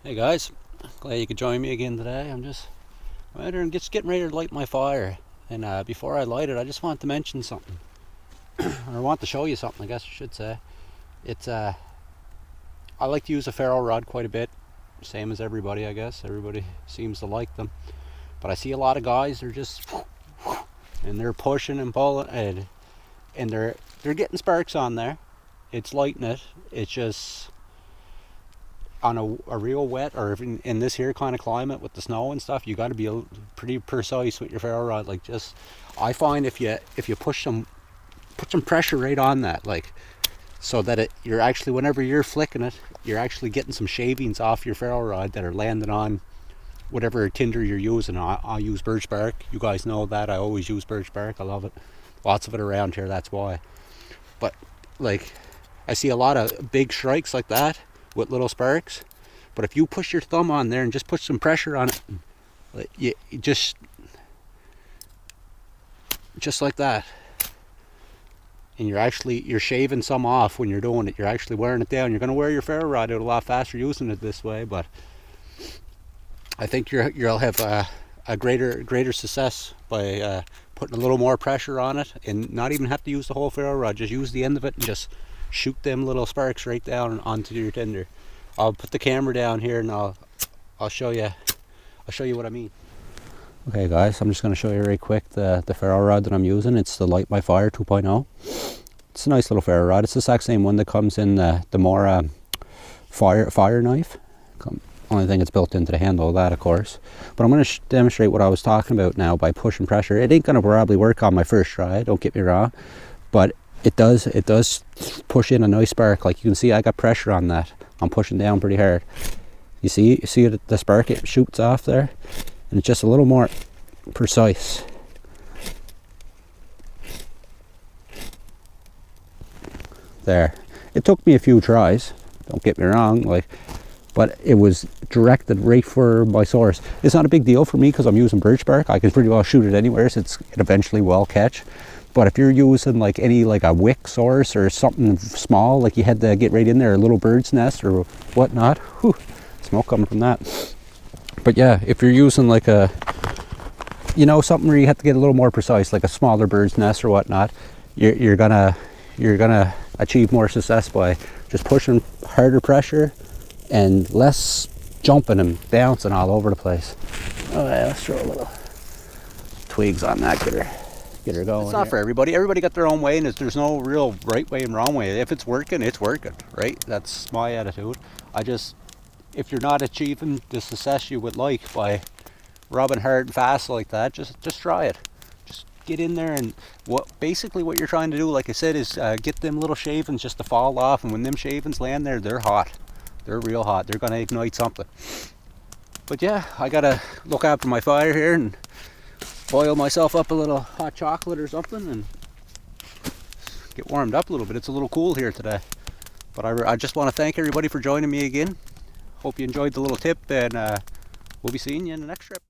Hey guys, glad you could join me again today. I'm just getting ready to light my fire, and before I light it, I just want to mention something, or I want to show you something, I guess I should say. It's I like to use a ferro rod quite a bit, same as everybody, I guess. Everybody seems to like them, but I see a lot of guys, they're just and they're pushing and pulling, and they're getting sparks on there. It's lighting it. It's just on a real wet, or in this here kind of climate with the snow and stuff, you got to be pretty precise with your ferro rod. Like, just, I find if you put some pressure right on that, like, so that you're actually, whenever you're flicking it, you're actually getting some shavings off your ferro rod that are landing on whatever tinder you're using. I use birch bark. You guys know that I always use birch bark. I love it. Lots of it around here, that's why. But like, I see a lot of big strikes like that with little sparks, but if you push your thumb on there and just put some pressure on it, you just like that, and you're shaving some off when you're doing it. You're actually wearing it down. You're going to wear your ferro rod out a lot faster using it this way, but I think you'll have a greater success by putting a little more pressure on it, and not even have to use the whole ferro rod. Just use the end of it and just shoot them little sparks right down onto your tinder. I'll put the camera down here and I'll show you what I mean. Okay guys, I'm just going to show you very quick the ferro rod that I'm using. It's the Light My Fire 2.0. It's a nice little ferro rod. It's the exact same one that comes in the more fire knife. Only thing it's built into the handle of that, of course. But I'm going to demonstrate what I was talking about now by pushing pressure. It ain't going to probably work on my first try, don't get me wrong, but it does push in a nice spark. Like, you can see I got pressure on that. I'm pushing down pretty hard. You see the spark, it shoots off there, and it's just a little more precise. There. It took me a few tries, don't get me wrong, like, but it was directed right for my source. It's not a big deal for me because I'm using birch bark. I can pretty well shoot it anywhere, so it eventually will catch. But if you're using like a wick source or something small, like you had to get right in there, a little bird's nest or whatnot, whew, smoke coming from that. But yeah, if you're using like something where you have to get a little more precise, like a smaller bird's nest or whatnot, you're gonna achieve more success by just pushing harder pressure and less jumping and bouncing all over the place. Oh yeah, let's throw a little twigs on that, get her going. It's not for everybody. Everybody got their own way, and there's no real right way and wrong way. If it's working, it's working, right? That's my attitude. If you're not achieving the success you would like by rubbing hard and fast like that, just try it. Just get in there, and basically what you're trying to do, like I said, is get them little shavings just to fall off, and when them shavings land there, they're hot. They're real hot. They're going to ignite something. But yeah, I got to look after my fire here and boil myself up a little hot chocolate or something and get warmed up a little bit. It's a little cool here today. But I just want to thank everybody for joining me again. Hope you enjoyed the little tip, and we'll be seeing you in the next trip.